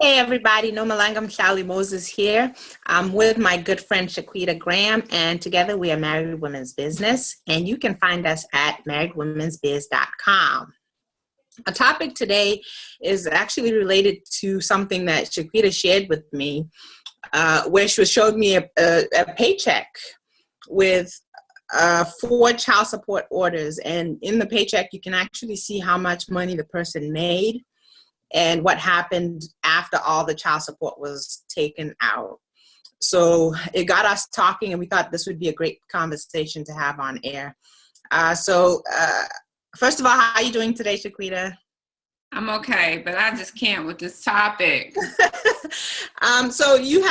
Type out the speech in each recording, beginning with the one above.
Hey everybody, Nomalanga Mhlauli-Moses here. I'm with my good friend Shaquita Graham, and together we are Married Women's Business, and you can find us at marriedwomensbiz.com. Our topic today is actually related to something that Shaquita shared with me, where she showed me a paycheck with 4 child support orders, and in the paycheck you can actually see how much money the person made and what happened after all the child support was taken out. So it got us talking, and we thought this would be a great conversation to have on air. First of all, how are you doing today, Shaquita? I'm okay, but I just can't with this topic. So you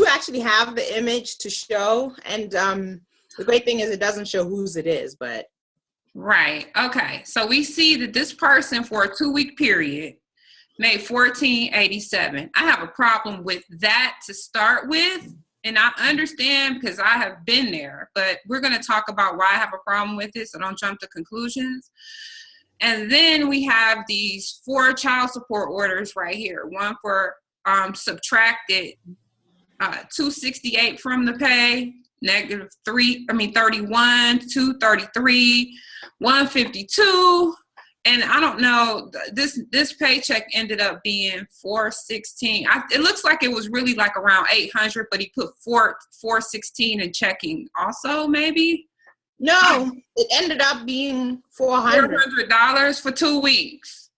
actually have the image to show, and the great thing is it doesn't show whose it is, but. Right, okay. So we see that this person for a 2-week period made $14.87. I have a problem with that to start with, and I understand because I have been there, but we're going to talk about why I have a problem with it, so don't jump to conclusions. And then we have these 4 child support orders right here. One for subtracted $268 from the pay, -31, $233, $152. And I don't know, this paycheck ended up being $416. It looks like it was really like around $800, but he put $416 in checking also, maybe? No, it ended up being $400 for 2 weeks.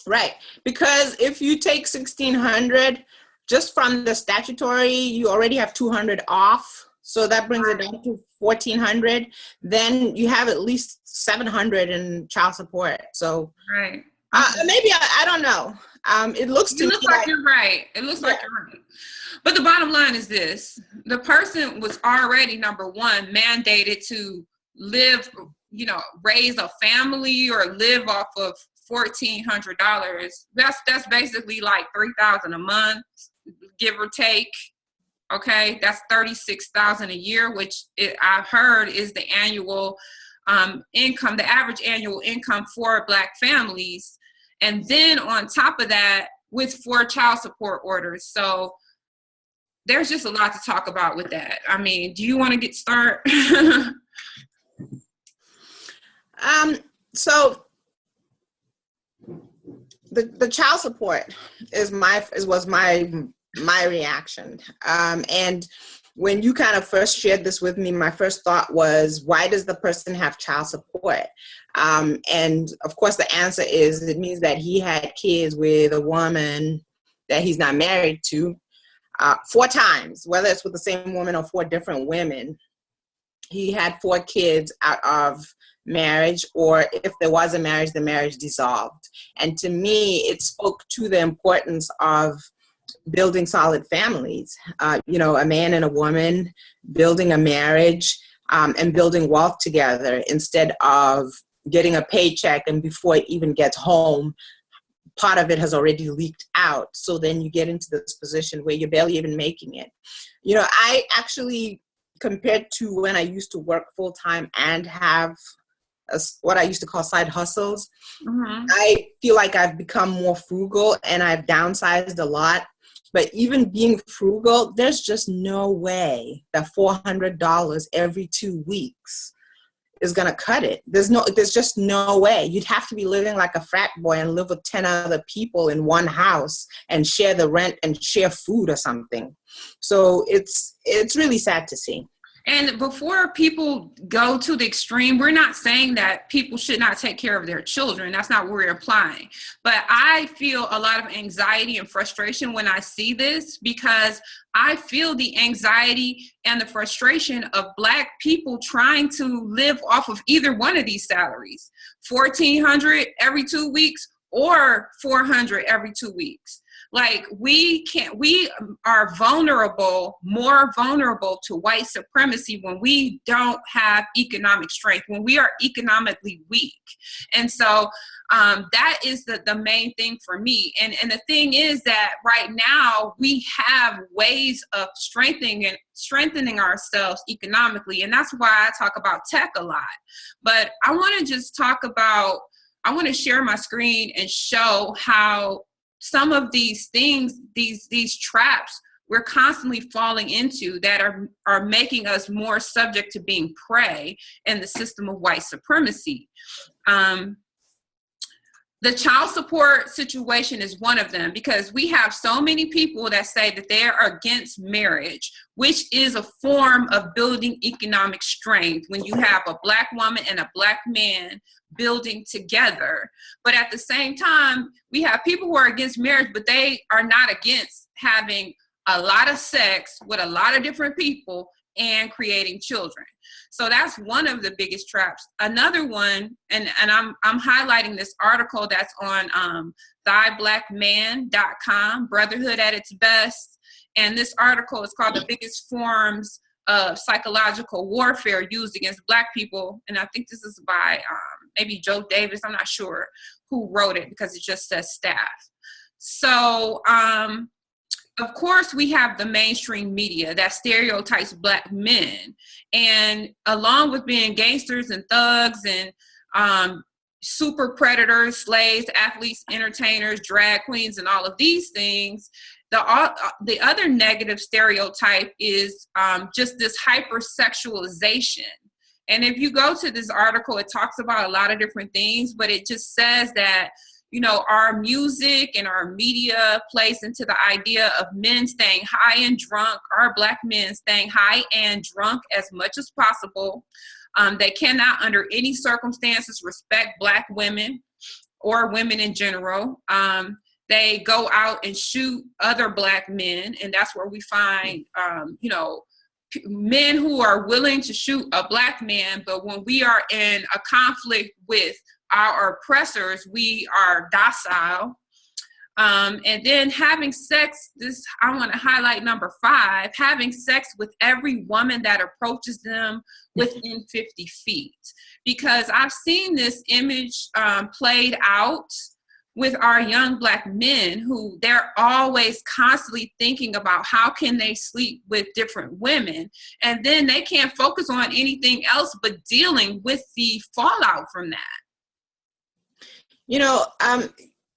Right, because if you take $1,600 just from the statutory, you already have $200 off. So that brings it down to $1,400. Then you have at least $700 in child support. So right, maybe I don't know. It looks to me like you're right. It looks like you're right. But the bottom line is this: the person was already, number one, mandated to live, raise a family or live off of $1,400. That's basically like $3,000 a month, give or take. Okay, that's $36,000 a year, which I've heard is the annual income, the average annual income for Black families. And then on top of that, with 4 child support orders. So there's just a lot to talk about with that. I mean, do you want to get started? So the child support was my reaction. And when you kind of first shared this with me, my first thought was, why does the person have child support? And of course the answer is, it means that he had kids with a woman that he's not married to 4 times, whether it's with the same woman or 4 different women. He had 4 kids out of marriage, or if there was a marriage, the marriage dissolved. And to me, it spoke to the importance of building solid families, a man and a woman building a marriage and building wealth together, instead of getting a paycheck and before it even gets home, part of it has already leaked out. So then you get into this position where you're barely even making it. I actually, compared to when I used to work full-time and have what I used to call side hustles, I feel like I've become more frugal and I've downsized a lot. But even being frugal, there's just no way that $400 every 2 weeks is going to cut it. There's just no way. You'd have to be living like a frat boy and live with 10 other people in one house and share the rent and share food or something. So it's really sad to see. And before people go to the extreme, we're not saying that people should not take care of their children. That's not what we're implying. But I feel a lot of anxiety and frustration when I see this, because I feel the anxiety and the frustration of Black people trying to live off of either one of these salaries, $1,400 every 2 weeks or $400 every 2 weeks. Like, we are more vulnerable to white supremacy when we don't have economic strength, when we are economically weak. And so that is the main thing for me. And the thing is that right now we have ways of strengthening ourselves economically. And that's why I talk about tech a lot. But I want to share my screen and show how some of these things, these traps we're constantly falling into that are making us more subject to being prey in the system of white supremacy. The child support situation is one of them, because we have so many people that say that they are against marriage, which is a form of building economic strength when you have a Black woman and a Black man building together. But at the same time, we have people who are against marriage, but they are not against having a lot of sex with a lot of different people and creating children. So that's one of the biggest traps. Another one, and I'm highlighting this article that's on thyblackman.com, Brotherhood at its Best. And this article is called The Biggest Forms of Psychological Warfare Used Against Black People. And I think this is by maybe Joe Davis, I'm not sure who wrote it because it just says staff. So, of course, we have the mainstream media that stereotypes Black men, and along with being gangsters and thugs and super predators, slaves, athletes, entertainers, drag queens, and all of these things, the other negative stereotype is just this hypersexualization. And if you go to this article, it talks about a lot of different things, but it just says that, you know, our music and our media plays into the idea of men staying high and drunk, our Black men staying high and drunk as much as possible. They cannot under any circumstances respect Black women or women in general. They go out and shoot other Black men, and that's where we find, you know, men who are willing to shoot a Black man, but when we are in a conflict with our oppressors, we are docile. And then having sex, I want to highlight number 5, having sex with every woman that approaches them within 50 feet. Because I've seen this image played out with our young Black men who they're always constantly thinking about how can they sleep with different women. And then they can't focus on anything else but dealing with the fallout from that. You know,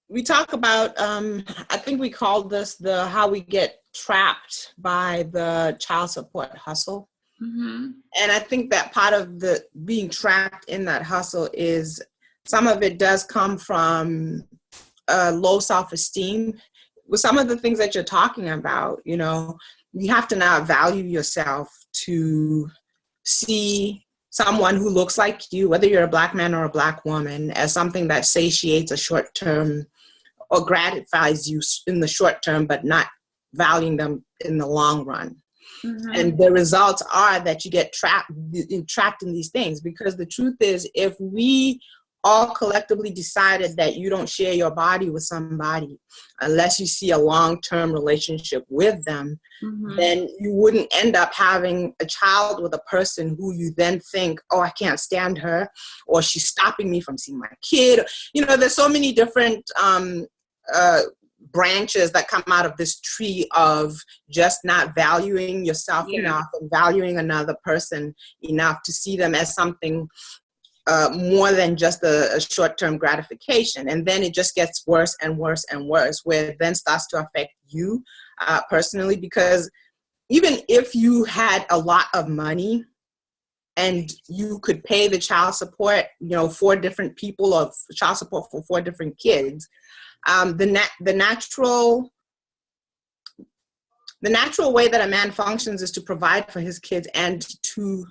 we talk about, I think we called this how we get trapped by the child support hustle. Mm-hmm. And I think that part of the being trapped in that hustle is some of it does come from low self-esteem. With some of the things that you're talking about, you know, you have to now value yourself to see someone who looks like you, whether you're a Black man or a Black woman, as something that satiates a short term or gratifies you in the short term, but not valuing them in the long run. Mm-hmm. And the results are that you get trapped in these things, because the truth is, if we all collectively decided that you don't share your body with somebody unless you see a long-term relationship with them, mm-hmm. then you wouldn't end up having a child with a person who you then think, oh, I can't stand her, or she's stopping me from seeing my kid. You know, there's so many different branches that come out of this tree of just not valuing yourself enough and valuing another person enough to see them as something more than just a short-term gratification. And then it just gets worse and worse and worse, where it then starts to affect you personally, because even if you had a lot of money and you could pay the child support, you know, 4 different people, or child support for 4 different kids, the natural way that a man functions is to provide for his kids and to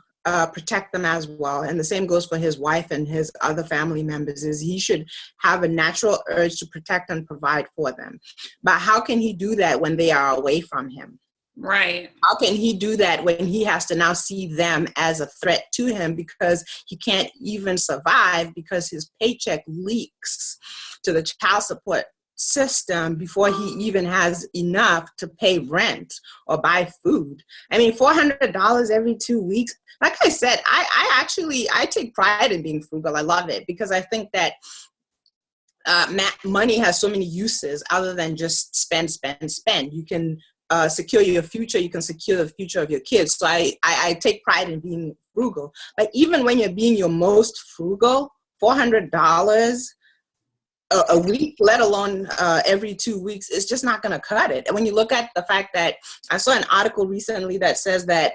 protect them as well. And the same goes for his wife and his other family members, is he should have a natural urge to protect and provide for them. But how can he do that when they are away from him? Right. How can he do that when he has to now see them as a threat to him, because he can't even survive because his paycheck leaks to the child support system before he even has enough to pay rent or buy food? I mean, $400 every 2 weeks. Like I said, I take pride in being frugal. I love it, because I think that money has so many uses other than just spend. You can secure your future. You can secure the future of your kids. So I take pride in being frugal. But even when you're being your most frugal, $400 a week, let alone every 2 weeks, it's just not going to cut it. And when you look at the fact that I saw an article recently that says that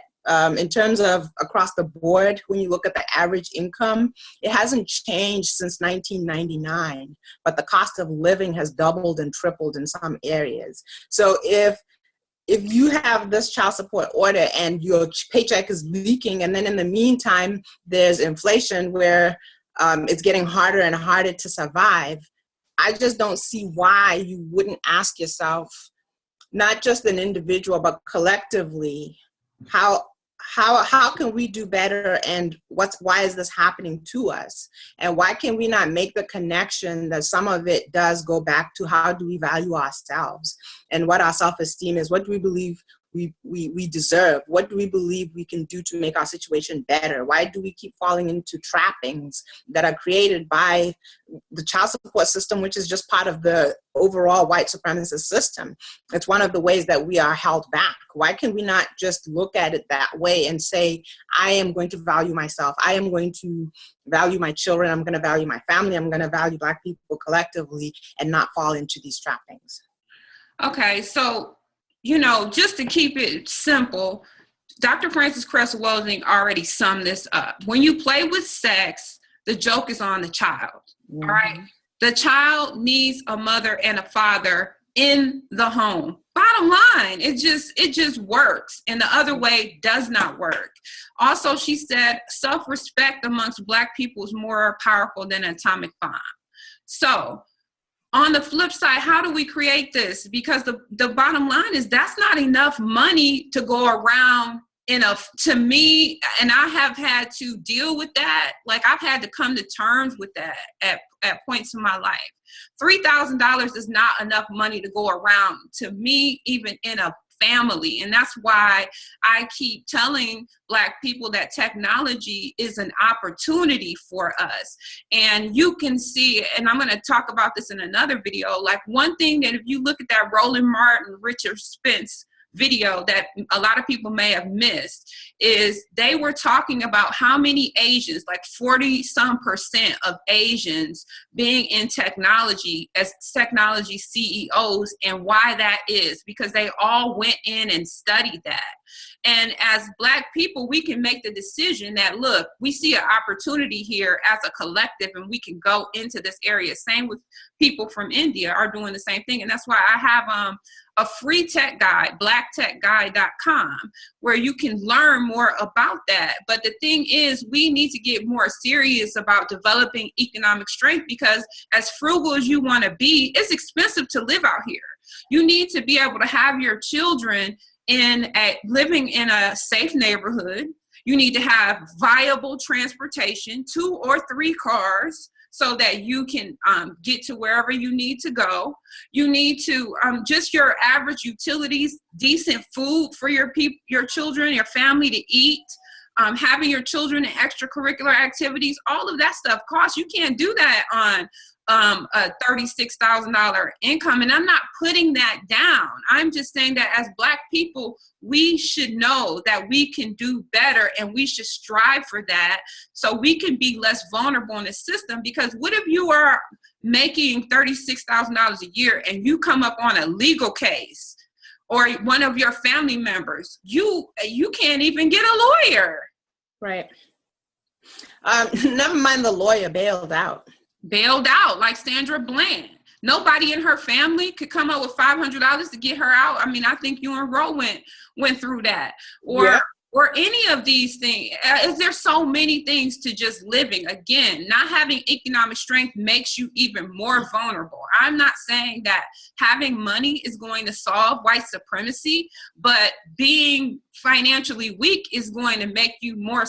in terms of across the board, when you look at the average income, it hasn't changed since 1999, but the cost of living has doubled and tripled in some areas. So if you have this child support order and your paycheck is leaking, and then in the meantime, there's inflation where it's getting harder and harder to survive, I just don't see why you wouldn't ask yourself, not just an individual, but collectively, how can we do better, and why is this happening to us? And why can we not make the connection that some of it does go back to how do we value ourselves and what our self-esteem is? What do we believe we deserve? What do we believe we can do to make our situation better? Why do we keep falling into trappings that are created by the child support system, which is just part of the overall white supremacist system? It's one of the ways that we are held back. Why can we not just look at it that way and say, I am going to value myself. I am going to value my children. I'm going to value my family. I'm going to value Black people collectively and not fall into these trappings. Okay, so just to keep it simple, Dr. Frances Cress Welsing already summed this up. When you play with sex, the joke is on the child, all right? The child needs a mother and a father in the home. Bottom line, it just works, and the other way does not work. Also, she said, self-respect amongst Black people is more powerful than an atomic bomb. So, on the flip side, how do we create this? Because the bottom line is that's not enough money to go around to me, and I have had to deal with that. Like, I've had to come to terms with that at points in my life. $3,000 is not enough money to go around to me, even in a family. And that's why I keep telling Black people that technology is an opportunity for us. And you can see, and I'm going to talk about this in another video, like one thing that if you look at that Roland Martin, Richard Spence video that a lot of people may have missed, is they were talking about how many Asians, like 40% of Asians being in technology as technology CEOs, and why that is, because they all went in and studied that. And as Black people, we can make the decision that, look, we see an opportunity here as a collective and we can go into this area. Same with people from India are doing the same thing. And that's why I have a free tech guide, blacktechguide.com, where you can learn more about that. But the thing is, we need to get more serious about developing economic strength, because as frugal as you want to be, it's expensive to live out here. You need to be able to have your children living in a safe neighborhood. You need to have viable transportation, 2 or 3 cars, so that you can get to wherever you need to go. You need to just your average utilities, decent food for your children, your family to eat, having your children in extracurricular activities. All of that stuff costs. You can't do that on a $36,000 income. And I'm not putting that down. I'm just saying that as Black people, we should know that we can do better, and we should strive for that so we can be less vulnerable in the system. Because what if you are making $36,000 a year and you come up on a legal case, or one of your family members, you can't even get a lawyer. Right. Never mind the lawyer bailed out, like Sandra Bland. Nobody in her family could come up with $500 to get her out. I mean, I think you and Ro went through that. Or any of these things. Is there so many things to just living? Again, not having economic strength makes you even more vulnerable. I'm not saying that having money is going to solve white supremacy, but being financially weak is going to make you more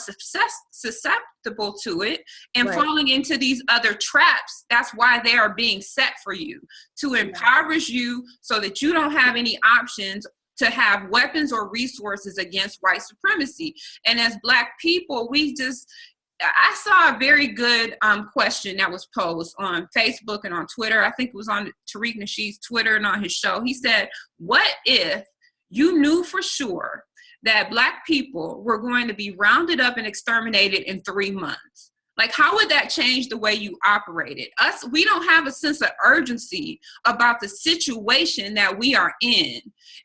susceptible to it and falling into these other traps. That's why they are being set for you, to impoverish you so that you don't have any options to have weapons or resources against white supremacy. And as Black people, I saw a very good question that was posed on Facebook and on Twitter. I think it was on Tariq Nasheed's Twitter and on his show. He said, what if you knew for sure that Black people were going to be rounded up and exterminated in 3 months? Like, how would that change the way you operated? We don't have a sense of urgency about the situation that we are in.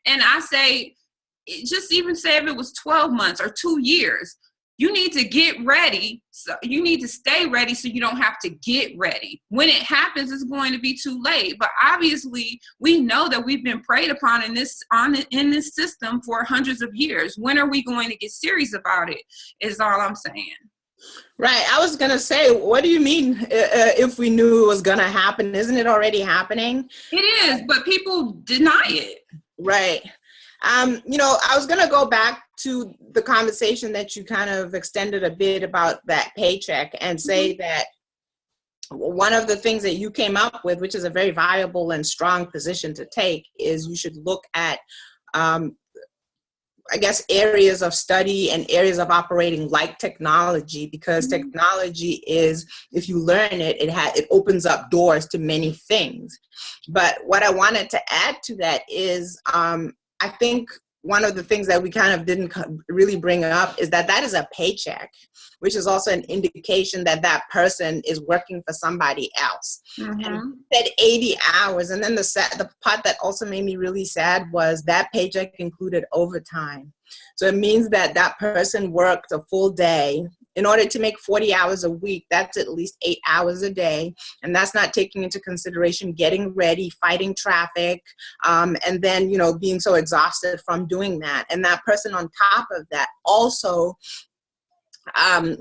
And I say, just even say if it was 12 months or 2 years, you need to get ready. So you need to stay ready so you don't have to get ready. When it happens, it's going to be too late. But obviously, we know that we've been preyed upon in this system for hundreds of years. When are we going to get serious about it, is all I'm saying. Right. I was going to say, what do you mean if we knew it was going to happen? Isn't it already happening? It is, but people deny it. Right. You know, I was going to go back to the conversation that you kind of extended a bit about that paycheck and say that one of the things that you came up with, which is a very viable and strong position to take, is you should look at, I guess, areas of study and areas of operating like technology, because technology is, if you learn it, it opens up doors to many things. But what I wanted to add to that is, I think one of the things that we kind of didn't really bring up is that is a paycheck, which is also an indication that that person is working for somebody else. And you said 80 hours. And then the part that also made me really sad was that paycheck included overtime. So it means that that person worked a full day. In order to make 40 hours a week, that's at least 8 hours a day. And that's not taking into consideration getting ready, fighting traffic, and then, you know, being so exhausted from doing that. And that person on top of that also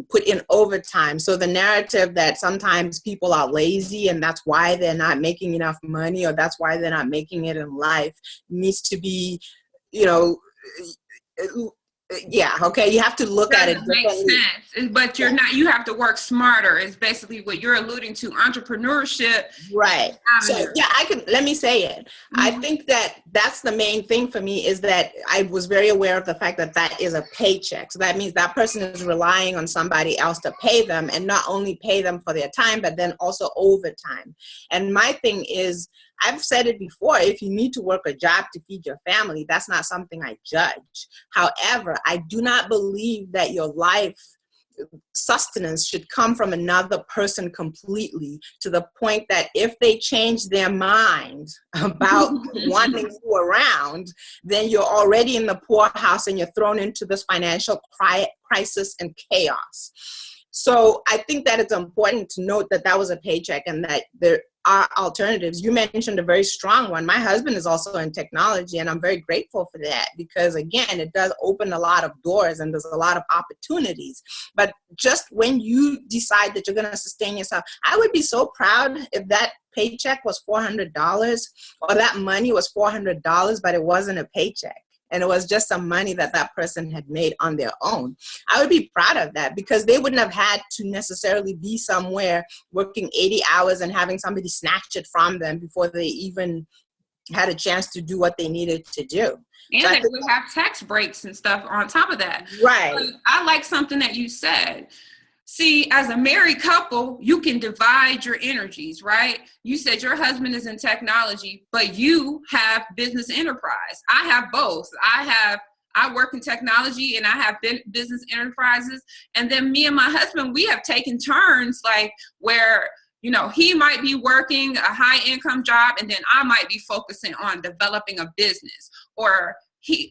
put in overtime. So the narrative that sometimes people are lazy and that's why they're not making enough money, or that's why they're not making it in life, needs to be, you know, yeah, okay, you have to look at it differently. Makes sense, but you're not, you have to work smarter is basically what you're alluding to. Entrepreneurship. Right. So yeah, let me say it. I think that's the main thing for me, is that I was very aware of the fact that that is a paycheck. So that means that person is relying on somebody else to pay them, and not only pay them for their time, but then also overtime. And my thing is, I've said it before, if you need to work a job to feed your family, that's not something I judge. However, I do not believe that your life sustenance should come from another person completely, to the point that if they change their mind about wanting you around, then you're already in the poorhouse and you're thrown into this financial crisis and chaos. So I think that it's important to note that that was a paycheck and that there are alternatives. You mentioned a very strong one. My husband is also in technology, and I'm very grateful for that, because again, it does open a lot of doors and there's a lot of opportunities. But just when you decide that you're going to sustain yourself, I would be so proud if that paycheck was $400, or that money was $400, but it wasn't a paycheck, and it was just some money that that person had made on their own. I would be proud of that, because they wouldn't have had to necessarily be somewhere working 80 hours and having somebody snatch it from them before they even had a chance to do what they needed to do. And so they would have tax breaks and stuff on top of that. Right. But I like something that you said. See, as a married couple, you can divide your energies, right? You said your husband is in technology, but you have business enterprise. I have both. I work in technology and I have business enterprises. And then me and my husband, we have taken turns, like where, you know, he might be working a high income job and then I might be focusing on developing a business, or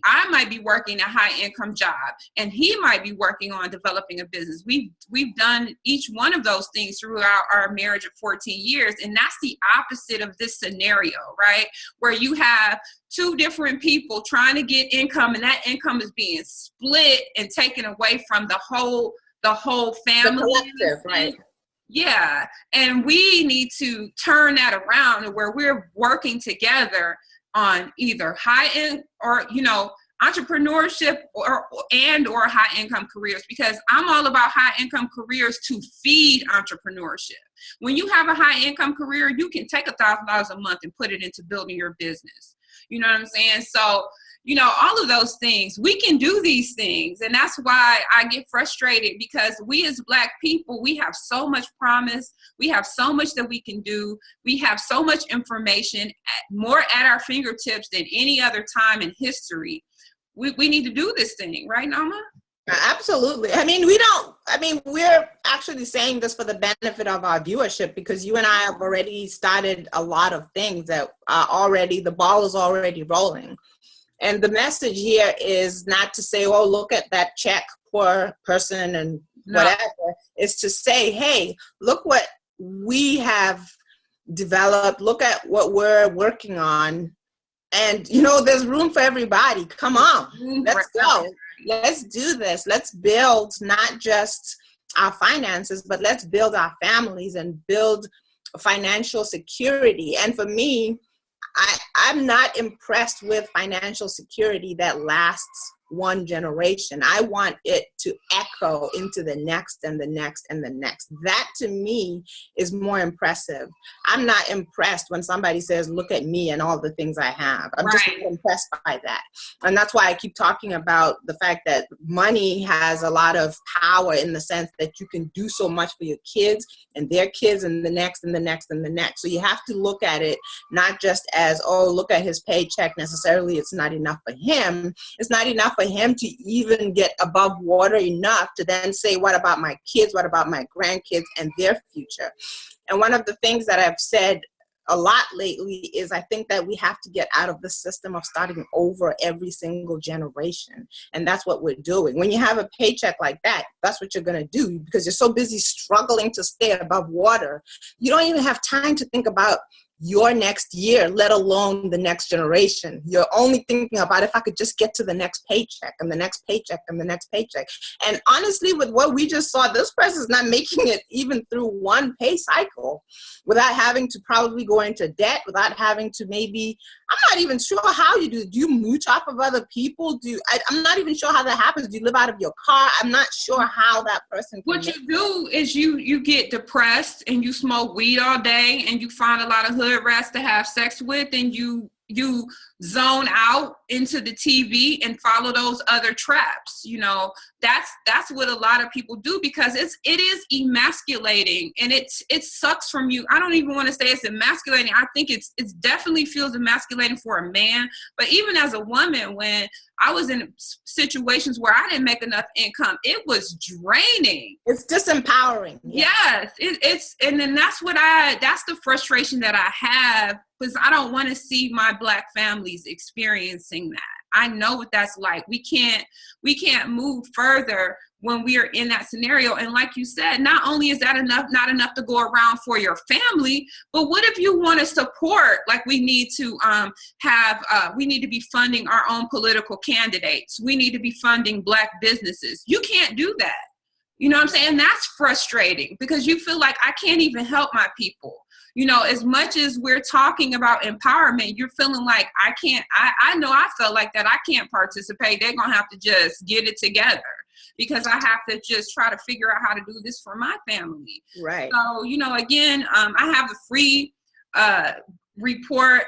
I might be working a high income job and he might be working on developing a business. We've done each one of those things throughout our marriage of 14 years. And that's the opposite of this scenario, right? Where you have two different people trying to get income, and that income is being split and taken away from the whole family. The collective, right? Yeah. And we need to turn that around, where we're working together on either high end or, you know, entrepreneurship or high income careers, because I'm all about high income careers to feed entrepreneurship. When you have a high income career, you can take $1,000 a month and put it into building your business. You know what I'm saying? So, you know, all of those things, we can do these things. And that's why I get frustrated, because we as Black people, we have so much promise. We have so much that we can do. We have so much information, more at our fingertips than any other time in history. We need to do this thing, right, Nama? Absolutely. We're actually saying this for the benefit of our viewership, because you and I have already started a lot of things that are already, the ball is already rolling. And the message here is not to say, oh, look at that check, poor person and whatever. It's to say, hey, look what we have developed. Look at what we're working on. And, there's room for everybody. Come on, let's go. Let's do this. Let's build not just our finances, but let's build our families and build financial security. And for me, I'm not impressed with financial security that lasts one generation. I want it to echo into the next and the next and the next. That to me is more impressive. I'm not impressed when somebody says, look at me and all the things I have. I'm just not impressed by that. And that's why I keep talking about the fact that money has a lot of power, in the sense that you can do so much for your kids and their kids and the next and the next and the next. So you have to look at it not just as, oh, look at his paycheck. Necessarily, it's not enough for him. It's not enough for him to even get above water enough to then say, what about my kids? What about my grandkids and their future? And one of the things that I've said a lot lately is I think that we have to get out of the system of starting over every single generation. And that's what we're doing. When you have a paycheck like that, that's what you're going to do, because you're so busy struggling to stay above water. You don't even have time to think about your next year, let alone the next generation. You're only thinking about, if I could just get to the next paycheck and the next paycheck and the next paycheck. And honestly, with what we just saw, this person's not making it even through one pay cycle without having to probably go into debt, without having to maybe, I'm not even sure how you do. Do you mooch off of other people? I'm not even sure how that happens. Do you live out of your car? I'm not sure how that person can. What you do is you get depressed and you smoke weed all day and you find a lot of hood rats to have sex with, and you zone out into the TV and follow those other traps. That's what a lot of people do, because it is emasculating, and it sucks from you. I don't even want to say it's emasculating. I think it's definitely feels emasculating for a man. But even as a woman, when I was in situations where I didn't make enough income, it was draining. It's disempowering. Yeah. Yes, and then that's the frustration that I have, because I don't want to see my Black families experiencing that. I know what that's like. We can't move further when we are in that scenario. And like you said, not only is that not enough to go around for your family, but what if you want to support, like we need to we need to be funding our own political candidates. We need to be funding Black businesses. You can't do that. You know what I'm saying? That's frustrating, because you feel like I can't even help my people. As much as we're talking about empowerment, you're feeling like I can't, I know I felt like that. I can't participate. They're going to have to just get it together, because I have to just try to figure out how to do this for my family. Right. So, again, I have a free report,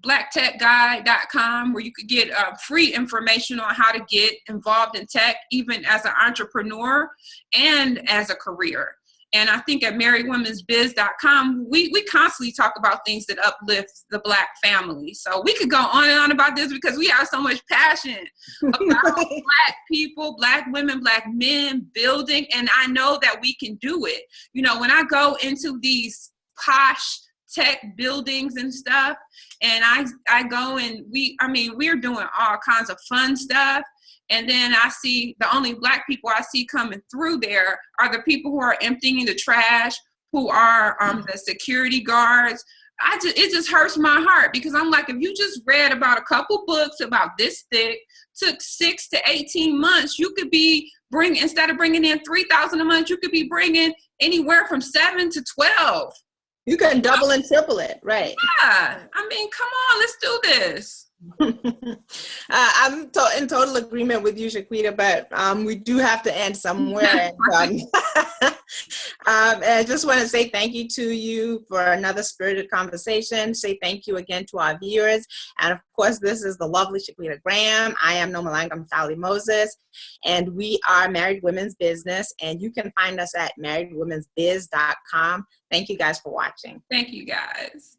blacktechguy.com, where you could get free information on how to get involved in tech, even as an entrepreneur and as a career. And I think at marriedwomensbiz.com, we constantly talk about things that uplift the Black family. So we could go on and on about this, because we have so much passion about Black people, Black women, Black men building. And I know that we can do it. When I go into these posh tech buildings and stuff, and I go and we're doing all kinds of fun stuff. And then I see the only Black people I see coming through there are the people who are emptying the trash, who are the security guards. It just hurts my heart, because I'm like, if you just read about a couple books about this thick, took 6 to 18 months, you could be instead of bringing in $3,000 a month, you could be bringing anywhere from 7 to 12. You can double and triple it, right? Yeah, come on, let's do this. I'm in total agreement with you, Shaquita, but we do have to end somewhere. And I just want to say thank you to you for another spirited conversation. Say thank you again to our viewers. And of course, this is the lovely Shaquita Graham. I am Nomalanga Mhlauli-Moses, and we are Married Women's Business. And you can find us at marriedwomensbiz.com. Thank you guys for watching. Thank you guys.